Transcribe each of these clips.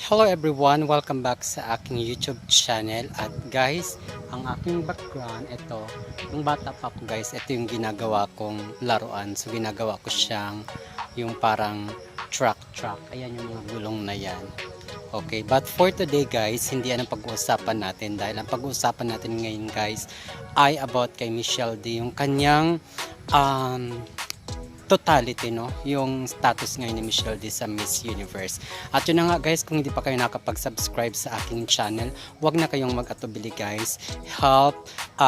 Hello everyone, welcome back sa aking YouTube channel. At guys, ang aking background, ito, yung bata pa ko guys, ito yung ginagawa kong laruan. So ginagawa ko siyang yung parang truck. Ayan yung mga gulong na yan. Okay, but for today guys, hindi yan ang pag-uusapan natin dahil ang pag-uusapan natin ngayon guys ay about kay Michelle D. Yung kanyang totality, no, yung status ngayon ni Michelle D sa Miss Universe. At yun na nga guys, kung hindi pa kayo nakapag-subscribe sa aking channel, wag na kayong mag-atubili guys. Help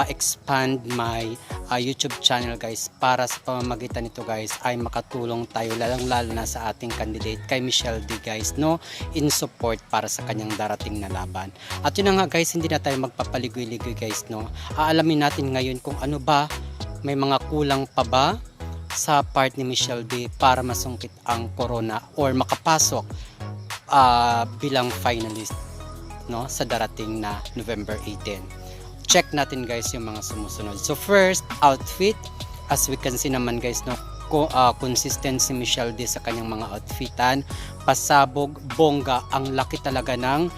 expand my YouTube channel guys, para sa pamamagitan nito guys ay makatulong tayo lalo na sa ating candidate kay Michelle D guys, no, in support para sa kanyang darating na laban. At yun na nga guys, hindi na tayo magpapaligoy-ligoy guys, no. Aalamin natin ngayon kung ano ba, may mga kulang pa ba sa part ni Michelle D para masungkit ang corona or makapasok bilang finalist, no, sa darating na November 18. Check natin guys yung mga sumusunod. So first, outfit. As we can see naman guys, no, consistent si Michelle D sa kanyang mga outfitan. Pasabog, bongga, ang laki talaga ng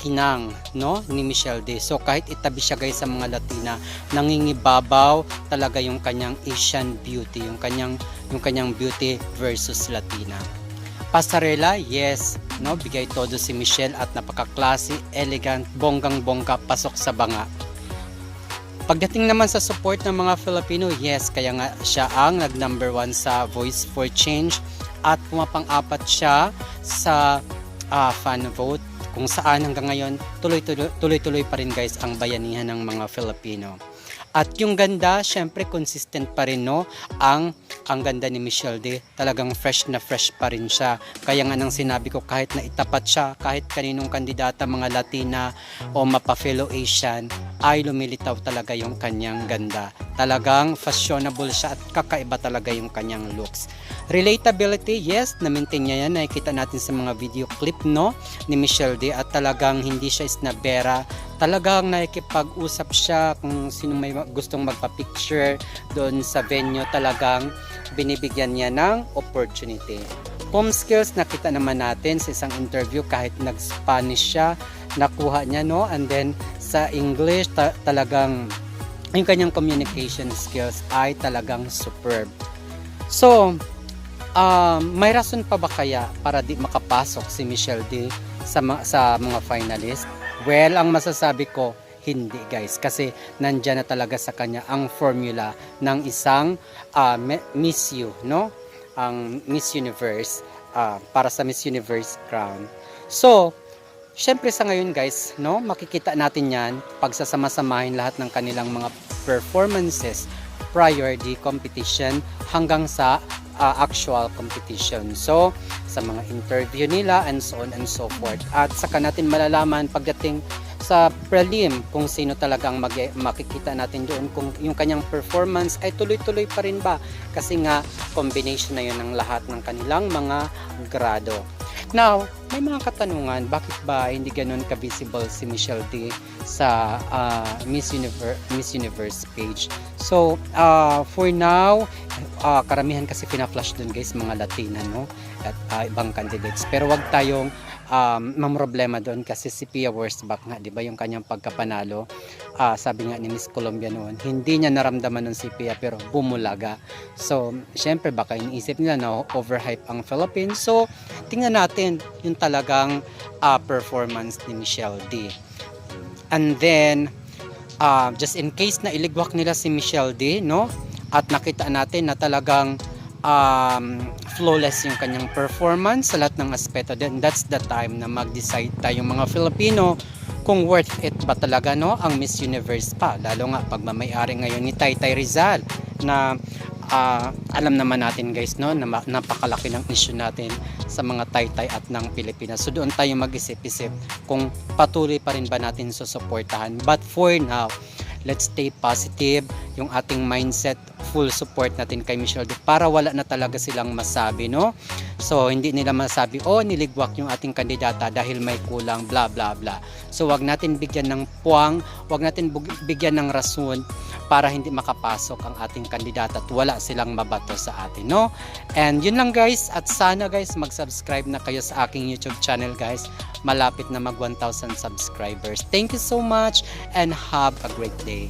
kinang, no, ni Michelle D. So kahit itabi siya guys sa mga Latina, nangingibabaw talaga yung kanyang Asian beauty, yung kanyang beauty versus Latina. Pasarela, yes, no, bigay todo si Michelle at napaka-classy, elegant, bonggang-bongga, pasok sa banga. Pagdating naman sa support ng mga Filipino, yes, kaya nga siya ang nag-number 1 sa Voice for Change at pumapang-apat siya sa fan vote, kung saan hanggang ngayon tuloy-tuloy pa rin guys ang bayanihan ng mga Filipino. At yung ganda, syempre consistent pa rin, no, ang ganda ni Michelle D, talagang fresh na fresh pa rin siya. Kaya nga nang sinabi ko, kahit na itapat siya kahit kaninong kandidata, mga Latina o mapa fellow Asian, ay lumilitaw talaga yung kanyang ganda. Talagang fashionable siya at kakaiba talaga yung kanyang looks. Relatability, yes, na-maintain niya yan. Nakikita natin sa mga video clip, no, ni Michelle D, at talagang hindi siya isnabera. Talagang nakikipag-usap siya kung sino may gustong magpa-picture doon sa venue, talagang binibigyan niya ng opportunity. Home skills, nakita naman natin sa isang interview, kahit nag-Spanish siya, nakuha niya, no, and then sa English, talagang yung kanyang communication skills ay talagang superb. So, may rason pa ba kaya para di makapasok si Michelle D sa mga finalist? Well, ang masasabi ko, hindi guys, kasi nandyan na talaga sa kanya ang formula ng isang Miss U, no? Ang Miss Universe, para sa Miss Universe crown. So, syempre sa ngayon guys, no, makikita natin yan pagsasama-samahin lahat ng kanilang mga performances prior the competition hanggang sa actual competition. So, sa mga interview nila and so on and so forth. At saka natin malalaman pagdating sa prelim kung sino talagang makikita natin doon, kung yung kanyang performance ay tuloy-tuloy pa rin ba, kasi nga combination na yun ng lahat ng kanilang mga grado. Now, may mga katanungan, bakit ba hindi ganun ka-visible si Michelle D sa Miss Universe page? So, for now, karamihan kasi pina-flash dun guys mga Latina, no, at ibang candidates. Pero wag tayong mamroblema doon, kasi si Pia Wurtzbach nga, di ba, yung kanyang pagkapanalo, sabi nga ni Miss Colombia noon, hindi niya naramdaman nun si Pia pero bumulaga. So syempre baka iniisip nila na overhype ang Philippines. So tingnan natin yung talagang performance ni Michelle D. And then just in case na iligwak nila si Michelle D, no, at nakita natin na talagang flawless yung kanyang performance sa lahat ng aspeto, then that's the time na mag-decide tayong mga Filipino kung worth it ba talaga, no, ang Miss Universe pa, lalo nga pag may-ari ngayon ni Taytay Rizal na alam naman natin guys, no, na napakalaki ng issue natin sa mga Taytay at ng Pilipinas. So doon tayo mag-isip-isip kung patuloy pa rin ba natin susuportahan. But for now, let's stay positive, yung ating mindset, full support natin kay Michelle D para wala na talaga silang masabi, no, So hindi nila masabi, oh niligwak yung ating kandidata dahil may kulang, bla bla bla. So wag natin bigyan ng puwang, wag natin bigyan ng rason para hindi makapasok ang ating kandidata at wala silang mabato sa atin, no? And yun lang guys, at sana guys mag-subscribe na kayo sa aking YouTube channel guys. Malapit na mag 1,000 subscribers. Thank you so much and have a great day.